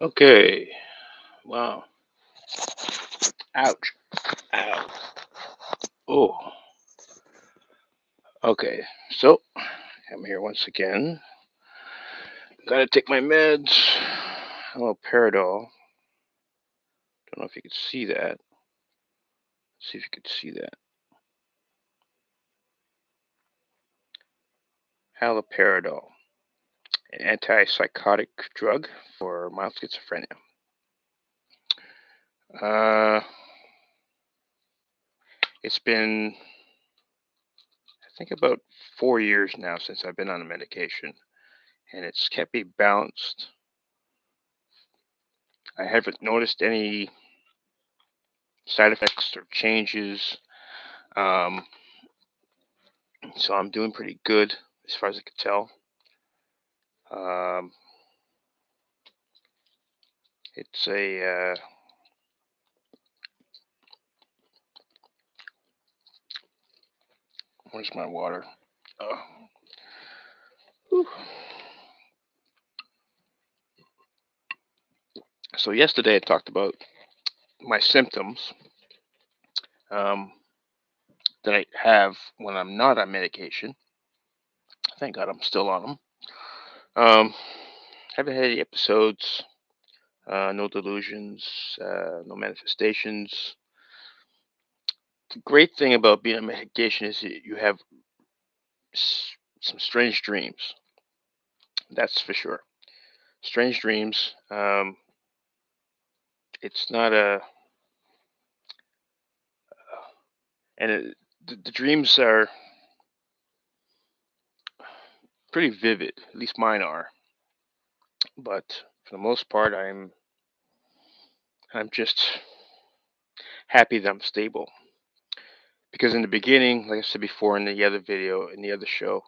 Okay. Wow. Ouch. Ow. Oh. Okay. So I'm here once again. Gotta take my meds. A little Paradol. Don't know if you could see that. See if you could see that. Haloperidol, an antipsychotic drug for mild schizophrenia. Uh, it's been, I think, about 4 years now since I've been on the medication, and it's kept me balanced. I haven't noticed any side effects or changes. Um, so I'm doing pretty good as far as I can tell. Um, it's a where's my water? Oh, whew. So yesterday I talked about my symptoms um, that I have when I'm not on medication. Thank God I'm still on them. Haven't had any episodes, no delusions, no manifestations. The great thing about being on medication is that you have some strange dreams. That's for sure. Strange dreams. It's not a, and the dreams are pretty vivid. At least mine are. But for the most part, I'm just happy that I'm stable. Because in the beginning, like I said before in the other video, in the other show,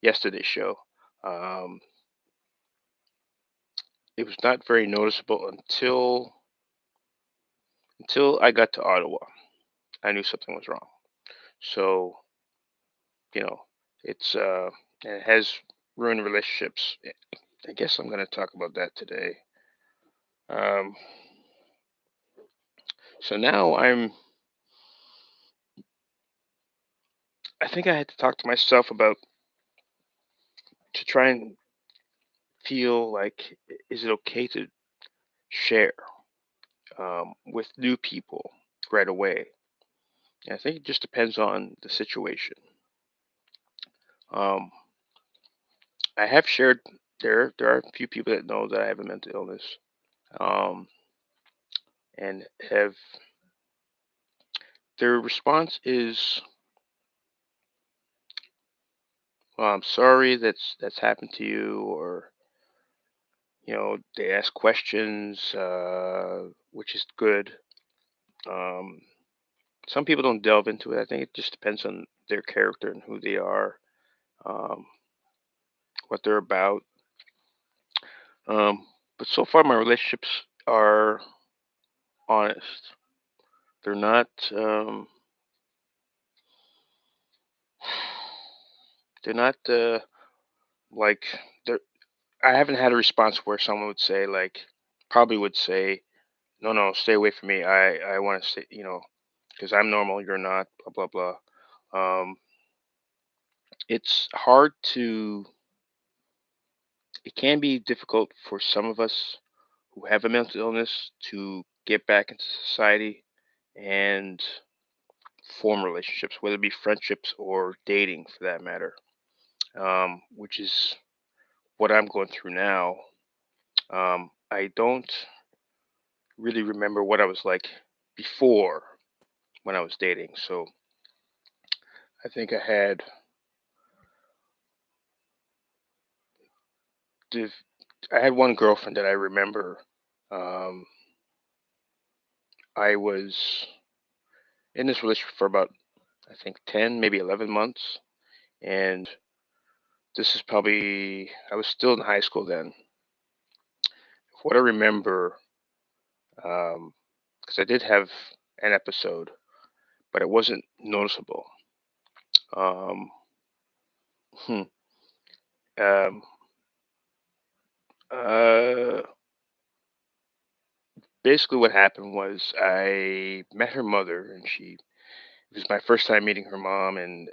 yesterday's show, um, it was not very noticeable until I got to Ottawa. I knew something was wrong. So you know, it's and it has ruined relationships. I guess I'm going to talk about that today. Um, so now I think I had to talk to myself about to try and feel like, is it okay to share with new people right away? And I think it just depends on the situation. Um, I have shared, there are a few people that know that I have a mental illness, um, and have their response is, "Well, I'm sorry that's happened to you," or they ask questions, which is good. Um, some people don't delve into it. I think it just depends on their character and who they are, um, what they're about. But so far, my relationships are honest. They're not. They're not like they're. I haven't had a response where someone would say like, probably would say, "No, no, stay away from me. I want to stay. Because I'm normal. You're not. Blah blah blah." It's hard to. It can be difficult for some of us who have a mental illness to get back into society and form relationships, whether it be friendships or dating for that matter, which is what I'm going through now. I don't really remember what I was like before when I was dating. So I think the, I had one girlfriend that I remember. Um, I was in this relationship for about, I think, 10, maybe 11 months. And this is probably, I was still in high school then. What I remember, because I did have an episode, but it wasn't noticeable. Um, hmm, um, uh, Basically, what happened was I met her mother, and it was my first time meeting her mom, and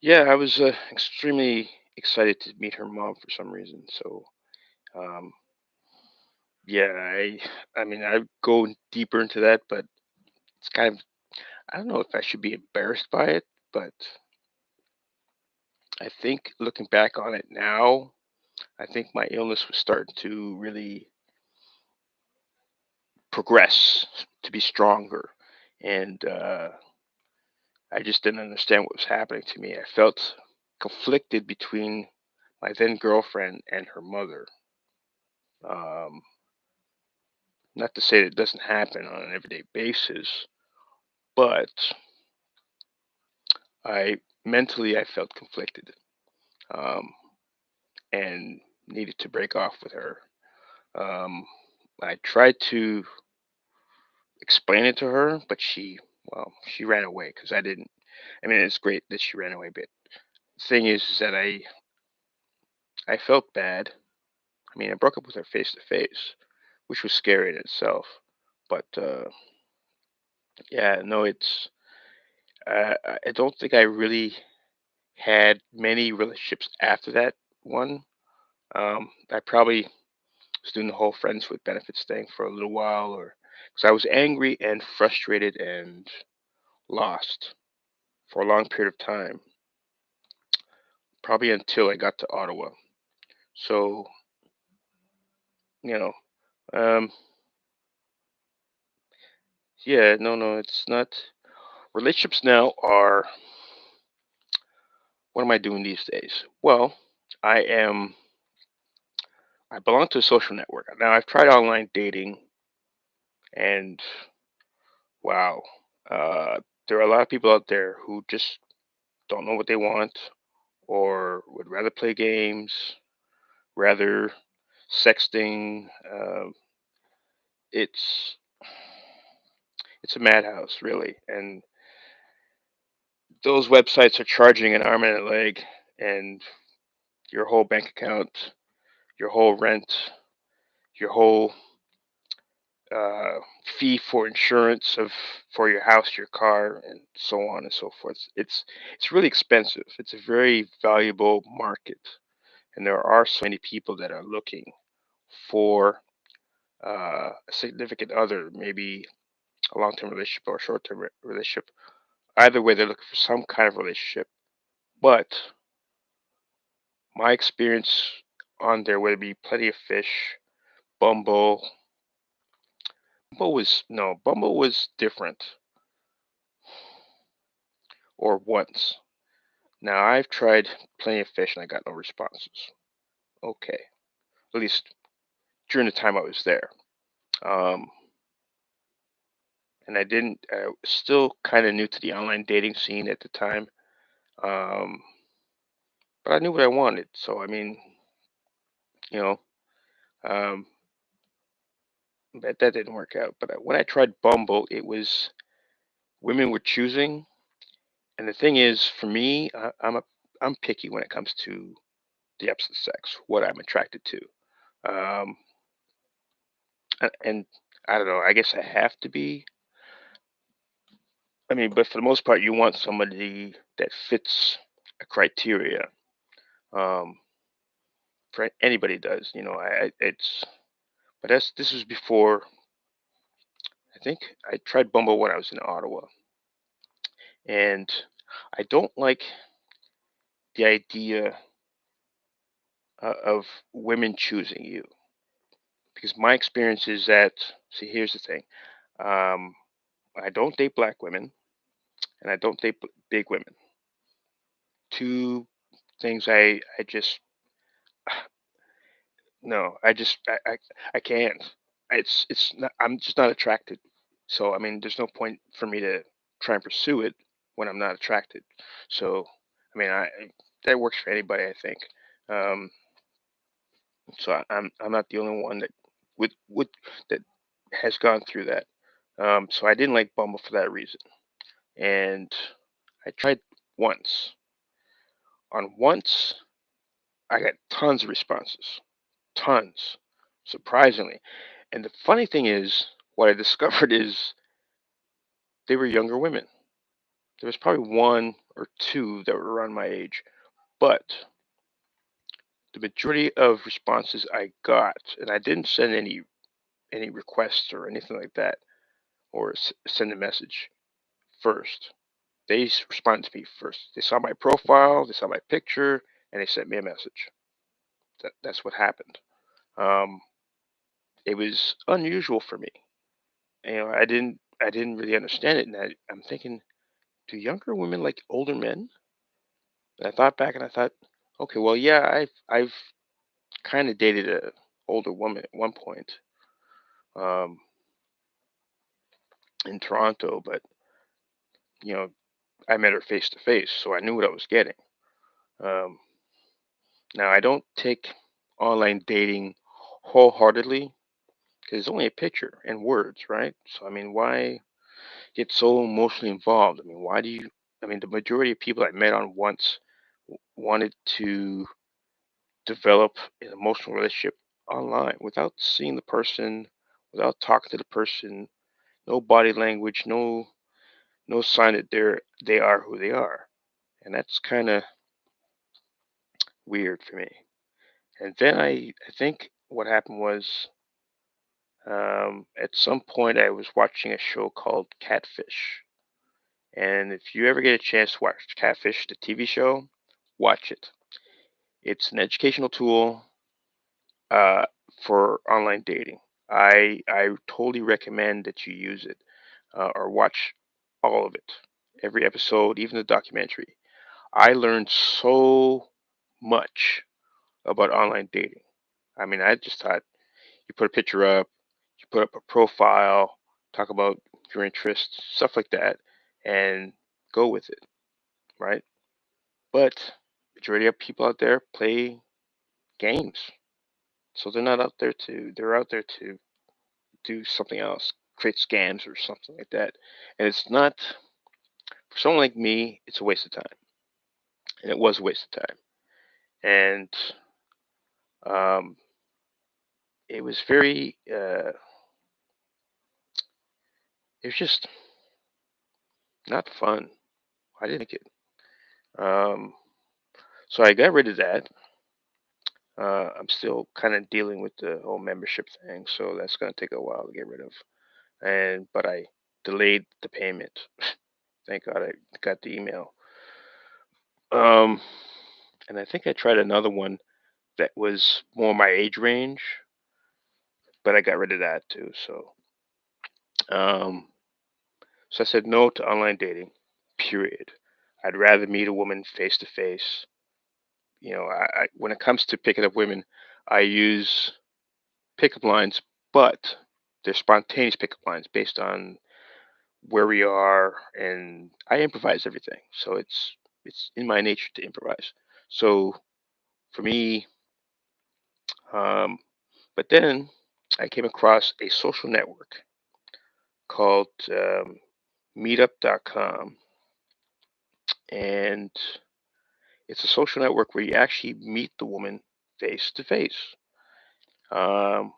yeah, I was extremely excited to meet her mom for some reason. So um, yeah, I mean, I go deeper into that, but it's kind of, I don't know if I should be embarrassed by it, but I think looking back on it now, I think my illness was starting to really progress, to be stronger, and I just didn't understand what was happening to me. I felt conflicted between my then girlfriend and her mother. Um, Not to say that it doesn't happen on an everyday basis, but I felt conflicted, um, and needed to break off with her. Um, I tried to explain it to her, but she ran away because I didn't. I mean, it's great that she ran away, but the thing is that I felt bad. I mean, I broke up with her face to face, which was scary in itself. But yeah, no, it's. I don't think I really had many relationships after that one. I probably was doing the whole friends with benefits thing for a little while, or because I was angry and frustrated and lost for a long period of time, probably until I got to Ottawa. So, you know, um, yeah, no, no, it's not. Relationships now are, what am I doing these days? Well, I am, I belong to a social network. Now, I've tried online dating, and wow, uh, there are a lot of people out there who just don't know what they want or would rather play games, rather sexting. It's it's a madhouse, really, and those websites are charging an arm and a leg, and your whole bank account, your whole rent, your whole uh, fee for insurance of for your house, your car, and so on and so forth. It's really expensive. It's a very valuable market, and there are so many people that are looking for a significant other, maybe a long-term relationship or a short-term relationship. Either way, they're looking for some kind of relationship. But my experience on there, whether it be Plenty of Fish, Bumble, Bumble was different, or once. Now I've tried Plenty of Fish and I got no responses. Okay, at least during the time I was there. Um, and I didn't. I was still kind of new to the online dating scene at the time. Um, but I knew what I wanted. So I mean, you know, um, but that didn't work out. But when I tried Bumble, it was women were choosing, and the thing is, for me, I'm picky when it comes to the opposite sex, what I'm attracted to. Um, and I don't know. I guess I have to be. I mean, but for the most part, you want somebody that fits a criteria. Um, for anybody does, it's. But this was before. I think I tried Bumble when I was in Ottawa, and I don't like the idea of women choosing you, because my experience is that. See, here's the thing. Um, I don't date black women, and I don't date big women. Two things I just no, I can't. It's not, I'm just not attracted. So I mean, there's no point for me to try and pursue it when I'm not attracted. So I mean, that works for anybody, I think. Um, so I'm not the only one that would that has gone through that. So I didn't like Bumble for that reason, and I tried once. On once, I got tons of responses, tons. surprisingly. And the funny thing is, what I discovered is they were younger women. There was probably one or two that were around my age, but the majority of responses I got, and I didn't send any requests or anything like that, or send a message first. They responded to me first. They saw my profile, they saw my picture, and they sent me a message. That's what happened. Um, it was unusual for me. I didn't really understand it, and I'm thinking, do younger women like older men? And I thought back and I thought, okay, well, yeah, I've kind of dated a older woman at one point um, in Toronto, but you know, I met her face to face, so I knew what I was getting. Um, Now, I don't take online dating wholeheartedly because it's only a picture and words, right? So, I mean, why get so emotionally involved? I mean, why do you? I mean, the majority of people I met on once wanted to develop an emotional relationship online without seeing the person, without talking to the person, no body language, no sign that they are who they are, and that's kind of weird for me. And then I think what happened was at some point I was watching a show called Catfish, and if you ever get a chance to watch Catfish, the TV show, watch it. It's an educational tool uh, for online dating. I totally recommend that you use it or watch all of it, every episode, even the documentary. I learned so much about online dating. I mean, I just thought you put a picture up, you put up a profile, talk about your interests, stuff like that, and go with it, right? But majority of people out there play games, so they're out there to do something else, create scams or something like that, and it's not for someone like me. It's a waste of time, and it was a waste of time, and um, it was very, it was just not fun. I didn't like it. Um, so I got rid of that. I'm still kind of dealing with the whole membership thing, so that's going to take a while to get rid of. And but I delayed the payment. Thank God I got the email. Um, and I think I tried another one that was more my age range, but I got rid of that too. Um, so I said no to online dating. Period. I'd rather meet a woman face to face. When it comes to picking up women, I use pickup lines, but they're spontaneous pickup lines based on where we are, and I improvise everything. So it's in my nature to improvise. So for me, um, but then I came across a social network called Meetup.com, and it's a social network where you actually meet the woman face to face.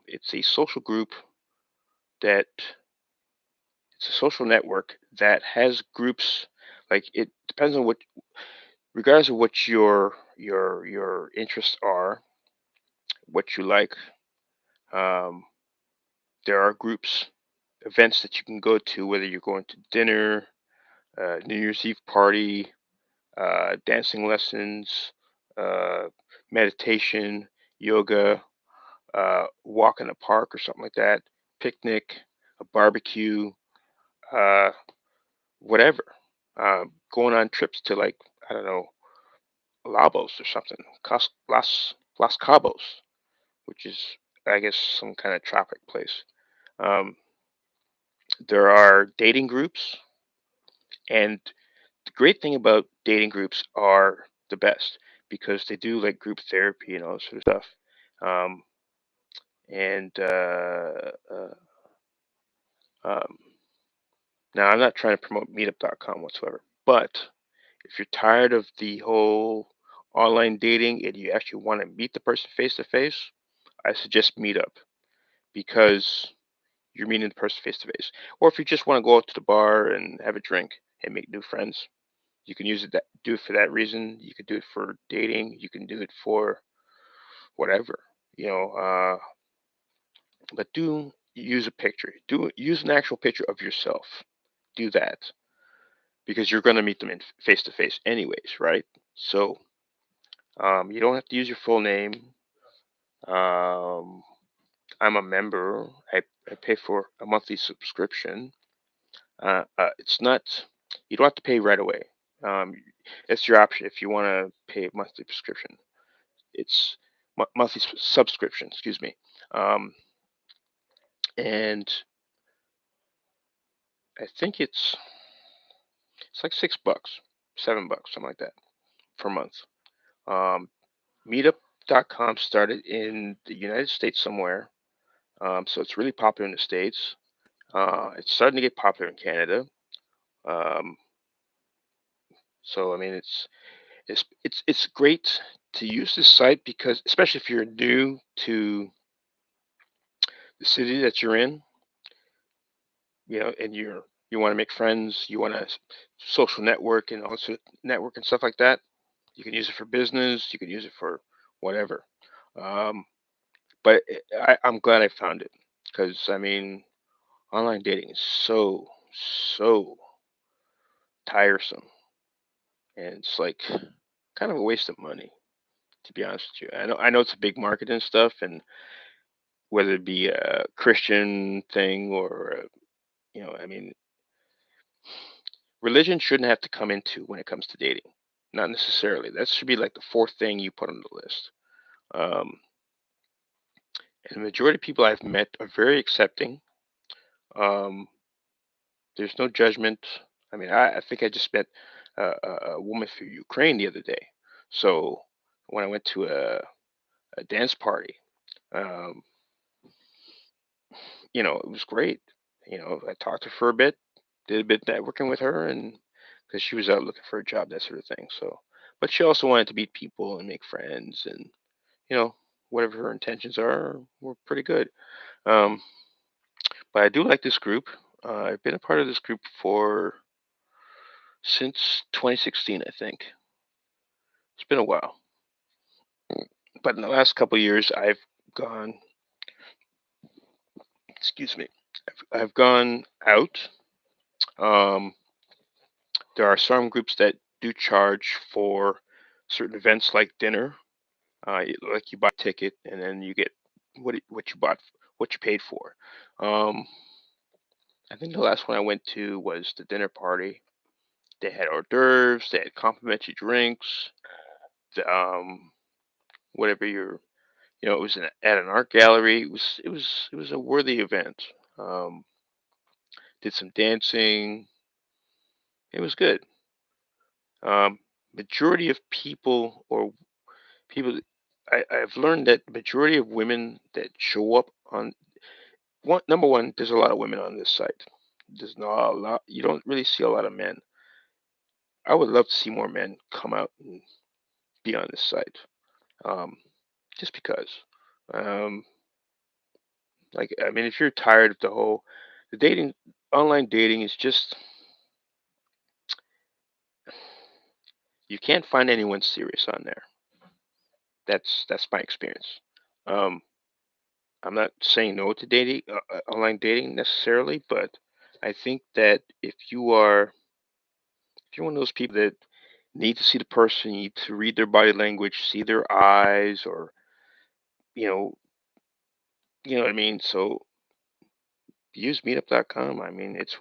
It's a social group that it's a social network that has groups like it depends on what regardless of what your interests are, what you like. Um, there are groups, events that you can go to, whether you're going to dinner, New Year's Eve party, dancing lessons, uh, meditation, yoga, walk in a park or something like that, picnic, a barbecue, uh, whatever. Going on trips to like I don't know Labos or something, Las Cabos, which is I guess some kind of tropic place. Um, there are dating groups, and the great thing about dating groups are the best because they do like group therapy and all this sort of stuff. Um, and um, Now I'm not trying to promote Meetup.com whatsoever, but if you're tired of the whole online dating and you actually want to meet the person face to face, I suggest Meetup. because you're meeting the person face to face. Or if you just want to go out to the bar and have a drink and make new friends, you can do it for that reason. You could do it for dating. You can do it for whatever, you know. But do use a picture. Do use an actual picture of yourself. Do that because you're going to meet them in face to face anyways, right? So you don't have to use your full name. Um, I'm a member. I pay for a monthly subscription. It's not, you don't have to pay right away. Um, it's your option if you want to pay a monthly prescription. It's monthly subscription, excuse me. Um, and I think it's like $6, $7, something like that per month. Um, Meetup.com started in the United States somewhere, so it's really popular in the States. It's starting to get popular in Canada. Um, so I mean, it's great to use this site because, especially if you're new to the city that you're in, and you want to make friends, you want to social network and also network and stuff like that. You can use it for business. You can use it for whatever. Um, but I'm glad I found it because I mean, online dating is so tiresome, and it's like kind of a waste of money, to be honest with you. I know it's a big market and stuff, and whether it be a Christian thing or I mean, religion shouldn't have to come into when it comes to dating. Not necessarily. That should be like the fourth thing you put on the list. Um, and the majority of people I've met are very accepting. Um, there's no judgment. I mean, I think I just met a woman from Ukraine the other day. So when I went to a dance party, um, it was great. I talked to her for a bit, did a bit networking with her, and because she was out looking for a job, that sort of thing. So, but she also wanted to meet people and make friends, and you know, whatever her intentions are, were pretty good. Um, but I do like this group. I've been a part of this group for since 2016, I think. It's been a while, but in the last couple of years, I've gone. Excuse me. I've gone out. Um, there are some groups that do charge for certain events like dinner. Like you buy a ticket and then you get what you bought, what you paid for. Um, I think the last one I went to was the dinner party. They had hors d'oeuvres, they had complimentary drinks, um, whatever it was at an art gallery. It was a worthy event. Um, did some dancing. It was good. Um, majority of people, I've learned that majority of women that show up on number one, there's a lot of women on this site. There's not a lot. You don't really see a lot of men. I would love to see more men come out and be on this site. Um, just because. Um, like I mean, if you're tired of the dating, online dating is just you can't find anyone serious on there. That's my experience. Um, I'm not saying no to dating, online dating necessarily, but I think that if you're one of those people that need to see the person, you need to read their body language, see their eyes, or you know, you know what I mean. So use Meetup.com. I mean, it's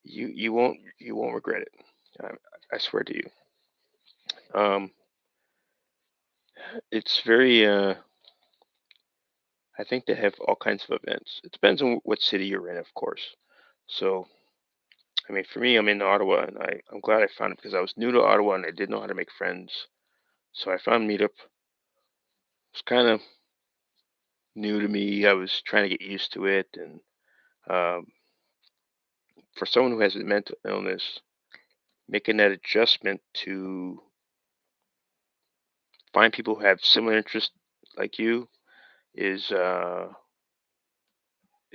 you won't regret it. I swear to you. Um, it's very. I think they have all kinds of events. It depends on what city you're in, of course. So I mean, for me, I'm in Ottawa, and I'm glad I found it because I was new to Ottawa and I didn't know how to make friends. So I found Meetup. It's kind of new to me. I was trying to get used to it, and um, for someone who has a mental illness, making that adjustment to find people who have similar interests like you is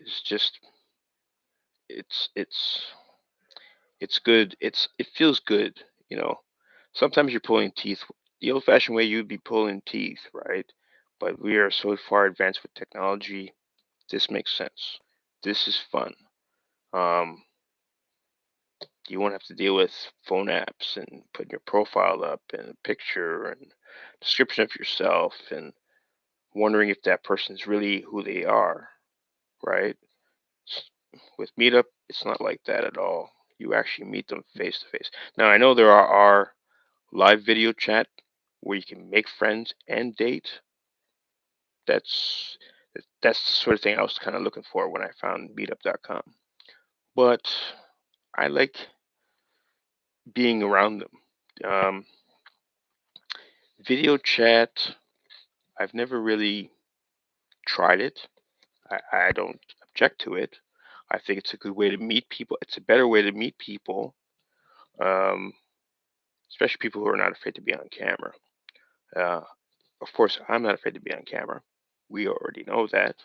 is just it's it's it's good. It feels good, you know. Sometimes you're pulling teeth the old-fashioned way. You'd be pulling teeth, right? But we are so far advanced with technology. This makes sense. This is fun. Um, you won't have to deal with phone apps and putting your profile up and a picture and description of yourself and wondering if that person's really who they are, right? S- With Meetup, it's not like that at all. You actually meet them face to face. Now, I know there are live video chat where you can make friends and date. That's that's the sort of thing I was kind of looking for when I found Meetup.com. But I like being around them. Um, Video chat, I've never really tried it. I don't object to it. I think it's a good way to meet people. It's a better way to meet people, um, especially people who are not afraid to be on camera. Uh, of course, I'm not afraid to be on camera. We already know that.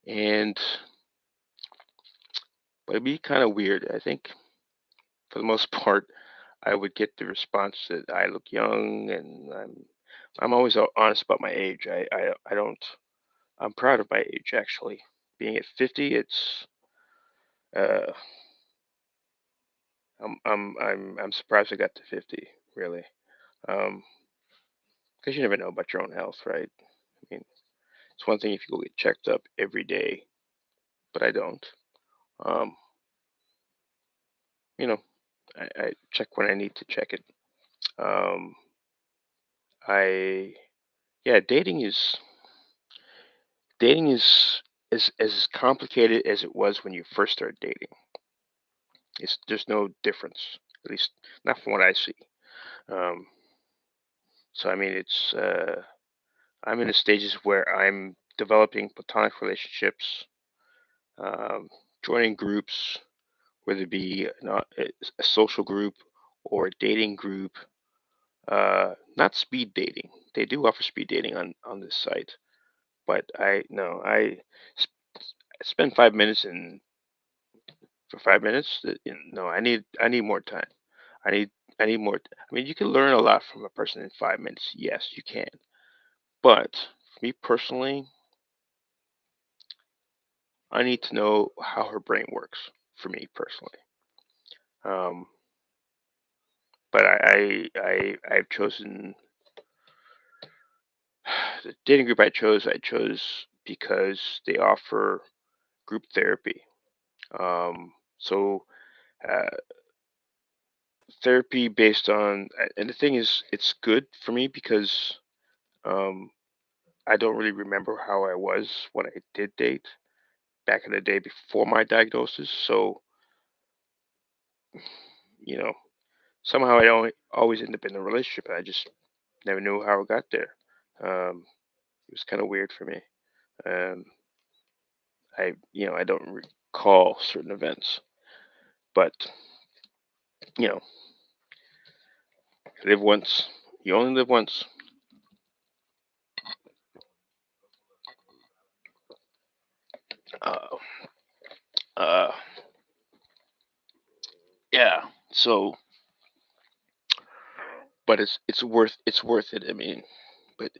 And but it'd be kind of weird. I think for the most part, I would get the response that I look young, and I'm always honest about my age. I don't. I'm proud of my age actually. Being at 50, it's uh, I'm surprised I got to 50 really. Um, because you never know about your own health, right? I mean, it's one thing if you go get checked up every day, but I don't. Um, you know, I check when I need to check it. Um, I yeah, dating is as complicated as it was when you first started dating. There's no difference, at least not from what I see. Um, so I mean, I'm in the stages where I'm developing platonic relationships, um, joining groups, whether it be a social group or a dating group. Not speed dating. They do offer speed dating on this site, but I no, sp- spend 5 minutes and for 5 minutes. No, I need more time. I need I need more. I mean, you can learn a lot from a person in 5 minutes. Yes, you can. But for me personally, I need to know how her brain works. For me personally, um, but I've chosen the dating group I chose. I chose because they offer group therapy. So uh, therapy based on, and the thing is, it's good for me because um, I don't really remember how I was when I did date back in the day before my diagnosis. So, you know, somehow I always end up in a relationship, and I just never knew how I got there. Um, it was kind of weird for me. Um, I don't recall certain events, but you know, live once. You only live once. Uh, uh, yeah. So, but it's worth it. I mean, but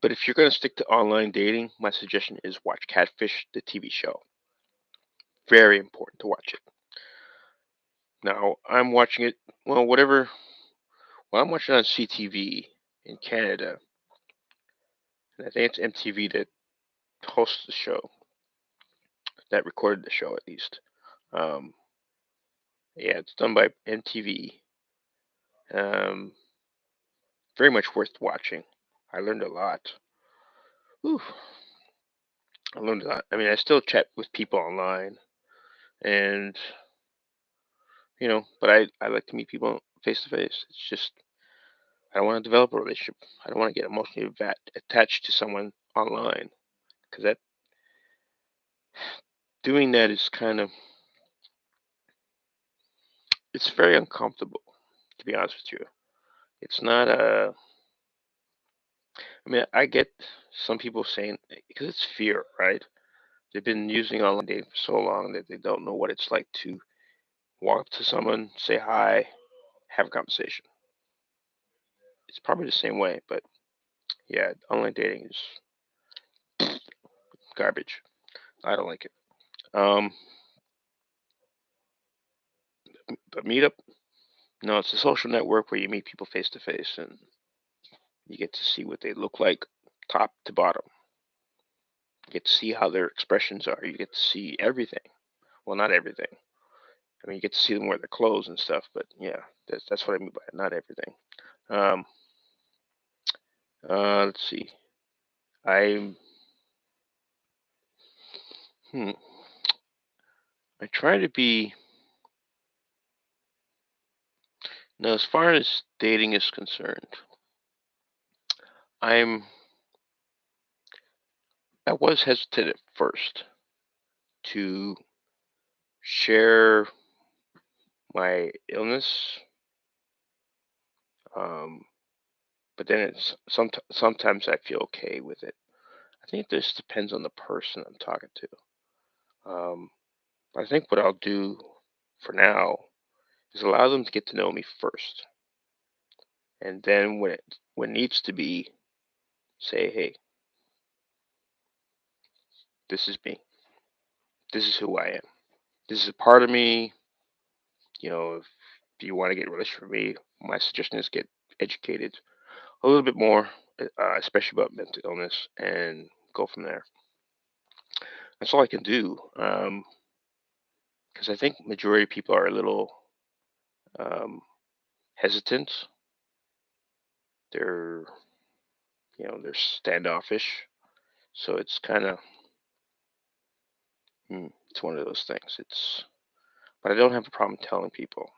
but if you're gonna stick to online dating, my suggestion is watch Catfish, the TV show. Very important to watch it. Now I'm watching it. Well, whatever. Well, I'm watching it on CTV in Canada, and I think it's MTV that hosts the show, that recorded the show at least. Um, yeah, it's done by MTV. Um, very much worth watching. I learned a lot. Whew, I learned a lot. I mean, I still chat with people online, and but I like to meet people face to face. It's just I don't want to develop a relationship. I don't want to get emotionally attached to someone online because that doing that is kind of it's very uncomfortable. To be honest with you, it's not a. I mean, I get some people saying because it's fear, right? They've been using online dating for so long that they don't know what it's like to walk up to someone, say hi, have a conversation. It's probably the same way, but yeah, online dating is garbage. I don't like it. Um, but Meetup, no, it's a social network where you meet people face to face and you get to see what they look like, top to bottom. You get to see how their expressions are. You get to see everything. Well, not everything. I mean, you get to see them wear their clothes and stuff, but yeah, that's what I mean by it. Not everything. Um, let's see. I hmm, I try to be now as far as dating is concerned. I'm I was hesitant at first to share my illness, um, but then sometimes I feel okay with it. I think this depends on the person I'm talking to. Um, I think what I'll do for now is allow them to get to know me first, and then when needs to be, say, hey, this is me. This is who I am. This is a part of me. If you want to get a relationship with me, my suggestion is get educated a little bit more, especially about mental illness, and go from there. That's all I can do, because I think majority of people are a little um, hesitant. They're they're standoffish, so it's kind of it's one of those things. But I don't have a problem telling people.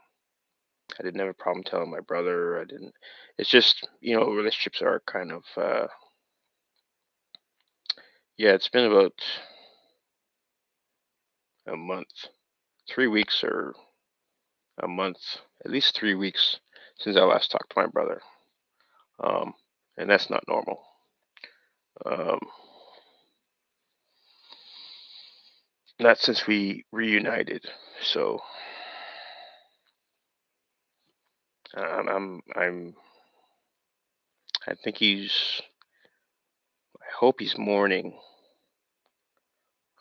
I didn't have a problem telling my brother. I didn't. It's just relationships are kind of yeah. It's been about a month, 3 weeks or a month, at least 3 weeks since I last talked to my brother. Um, and that's not normal. Um, not since we reunited. So I'm I think I hope he's mourning.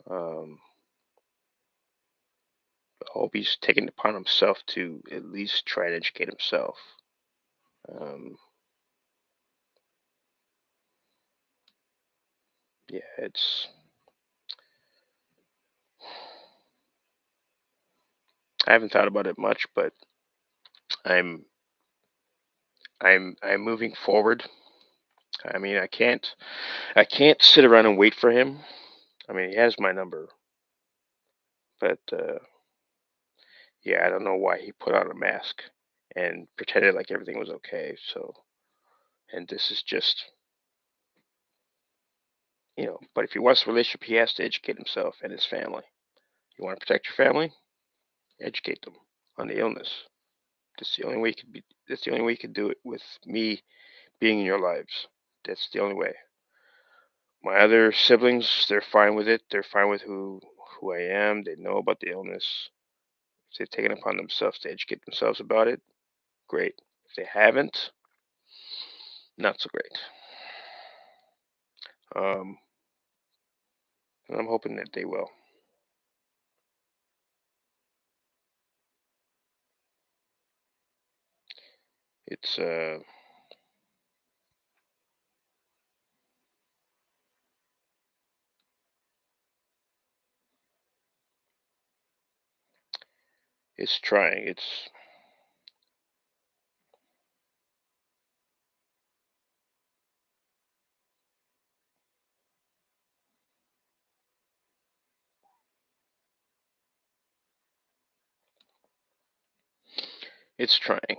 Um, I hope he's taking it upon himself to at least try and educate himself. Um, yeah, I haven't thought about it much, but I'm I'm moving forward. I mean, I can't sit around and wait for him. I mean, he has my number, but yeah, I don't know why he put on a mask and pretended like everything was okay. So, and this is just, but if he wants a relationship, he has to educate himself and his family. You want to protect your family? Educate them on the illness. That's the only way you could be. That's the only way you can do it with me being in your lives. That's the only way. My other siblings, they're fine with it. They're fine with who I am. They know about the illness. If they've taken it upon themselves to educate themselves about it, great. If they haven't, not so great. Um, and I'm hoping that they will. It's it's trying. It's trying.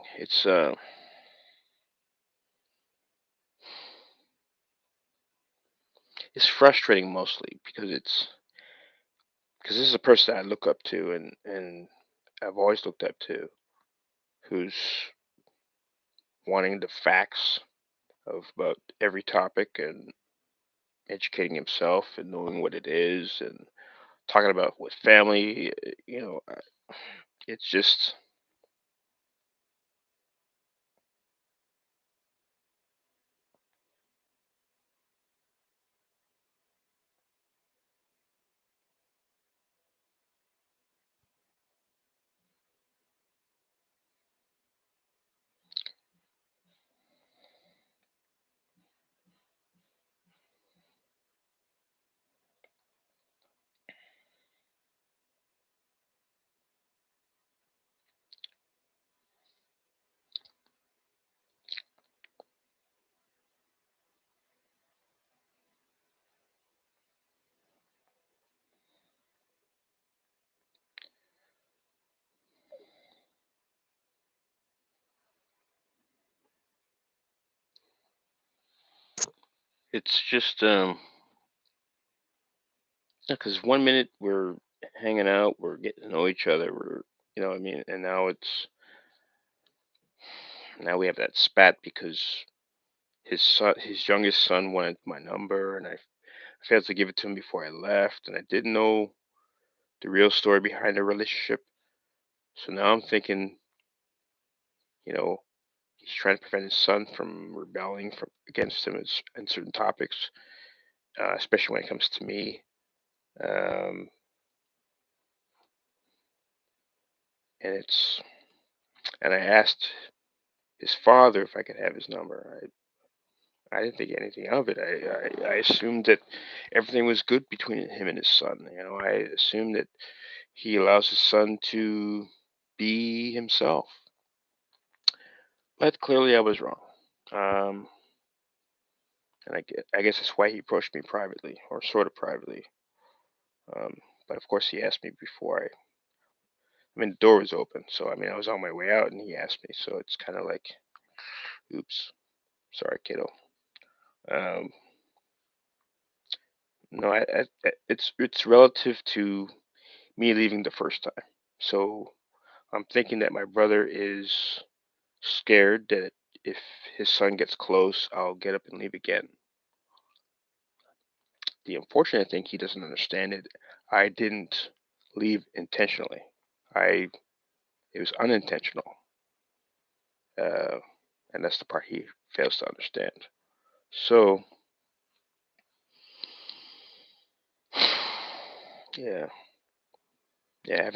It's frustrating mostly because this is a person I look up to and I've always looked up to, who's wanting the facts of about every topic and educating himself and knowing what it is, and talking about with family. You know, it's just it's just because one minute we're hanging out, we're getting to know each other, we're what I mean, and now we have that spat because his youngest son wanted my number, and I failed to give it to him before I left, and I didn't know the real story behind the relationship. So now I'm thinking, you know, he's trying to prevent his son from rebelling from against him in certain topics, especially when it comes to me. Um, and it's and I asked his father if I could have his number. I didn't think anything of it. I assumed that everything was good between him and his son. I assumed that he allows his son to be himself. But clearly I was wrong. Um, and I guess that's why he approached me privately, or sort of privately. Um, but of course, he asked me before I mean, the door was open, so I mean, I was on my way out, and he asked me. So it's kind of like, oops, sorry, kiddo. Um, no, it's relative to me leaving the first time. So I'm thinking that my brother is scared that if his son gets close, I'll get up and leave again. The unfortunate thing he doesn't understand it. I didn't leave intentionally. I It was unintentional, uh, and that's the part he fails to understand. So, yeah, yeah,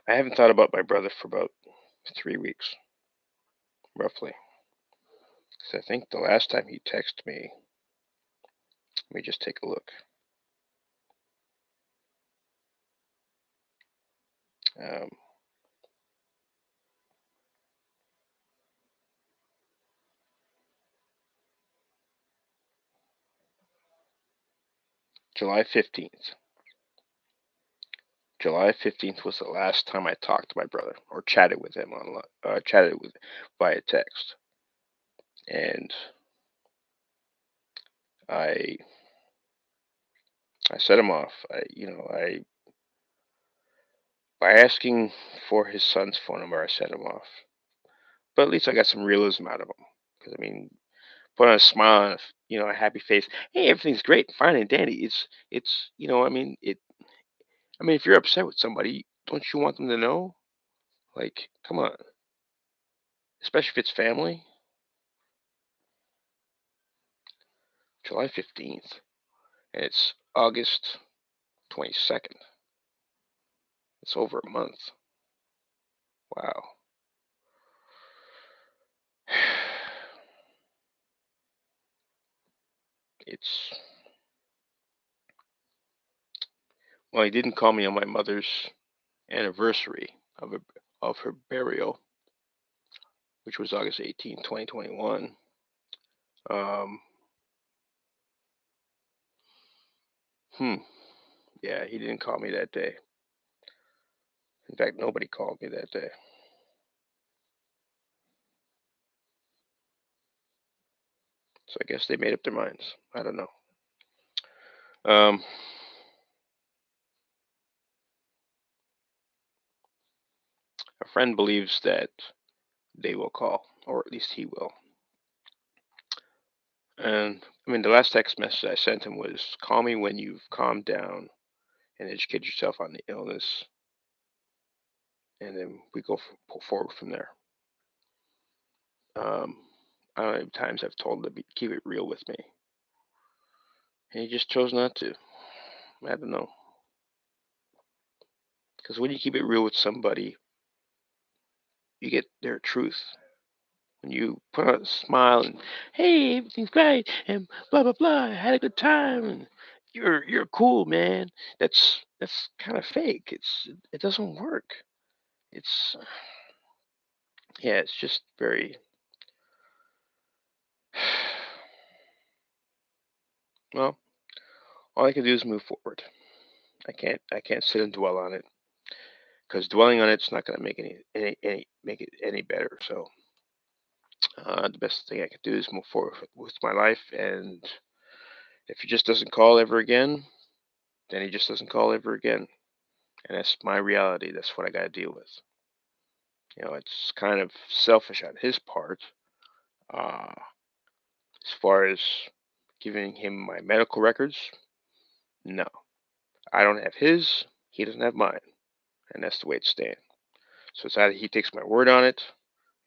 I haven't thought about my brother for about 3 weeks, roughly. 'Cause I think the last time he texted me, let me just take a look. Um, July 15th. July 15th was the last time I talked to my brother or chatted with him chatted with via text. And I I set him off. I by asking for his son's phone number, I set him off. But at least I got some realism out of him. Because I mean, put on a smile and a happy face. Hey, everything's great, fine and dandy. It's I mean if you're upset with somebody, don't you want them to know? Like, come on, especially if it's family. July 15th, and it's August 22nd. It's over a month. Wow. It's Well, he didn't call me on my mother's anniversary of her burial, which was August 18th, 2021. Um, hmm. Yeah, he didn't call me that day. In fact, nobody called me that day. So I guess they made up their minds. I don't know. Um, a friend believes that they will call, or at least he will. And I mean, the last text message I sent him was, "Call me when you've calmed down and educate yourself on the illness, and then we pull forward from there. Um, I don't know how many times I've told him to keep it real with me, and he just chose not to. I don't know, because when you keep it real with somebody, you get their truth. When you put on a smile and, hey, everything's great and blah blah blah, I had a good time and you're cool, man. That's kind of fake. It doesn't work. It's yeah, it's just very well. All I can do is move forward. I can't sit and dwell on it because dwelling on it's not going to make any make it any better. So the best thing I can do is move forward with my life, and if he just doesn't call ever again, then he just doesn't call ever again. And that's my reality. That's what I got to deal with. It's kind of selfish on his part, as far as giving him my medical records. No, I don't have his. He doesn't have mine, and that's the way it stands. So it's either he takes my word on it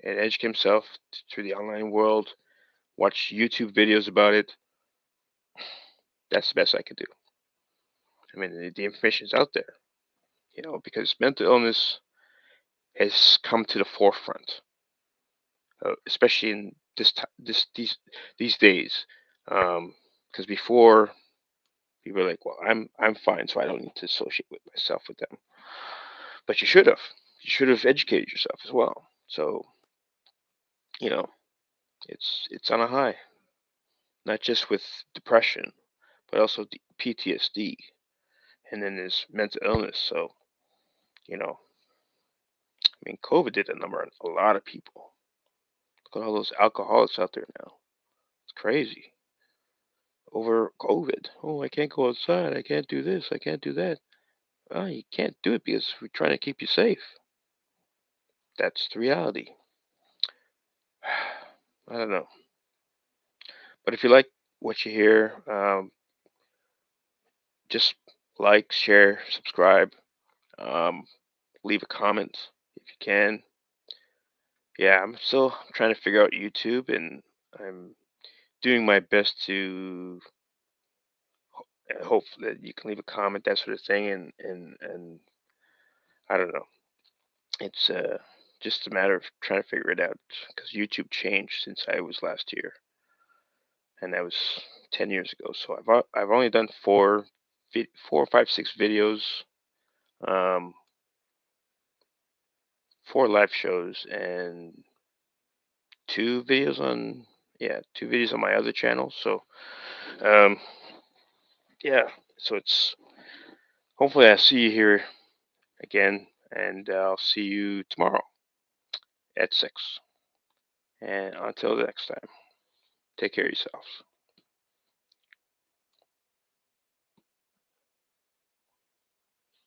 and educate himself through the online world, watch YouTube videos about it. That's the best I could do. I mean, the information is out there, because mental illness has come to the forefront, especially in these days. Because before people were like, "Well, I'm fine, so I don't need to associate with myself with them." But you should have. You should have educated yourself as well. So you know, it's on a high, not just with depression, but also PTSD, and then there's mental illness. So I mean, COVID did a number on a lot of people. Look at all those alcoholics out there now. It's crazy. Over COVID. Oh, I can't go outside. I can't do this. I can't do that. Oh, you can't do it because we're trying to keep you safe. That's the reality. I don't know. But if you like what you hear, just like, share, subscribe, um, leave a comment if you can. Yeah, I'm still trying to figure out YouTube, and I'm doing my best to hope that you can leave a comment, that sort of thing. And I don't know. It's just a matter of trying to figure it out because YouTube changed since I was last year, and that was 10 years ago. So I've only done four, five, 6 videos, um, 4 live shows, and 2 videos on yeah 2 videos on my other channel. So um, yeah, so it's hopefully I see you here again, and I'll see you tomorrow at 6. And until the next time, take care of yourselves.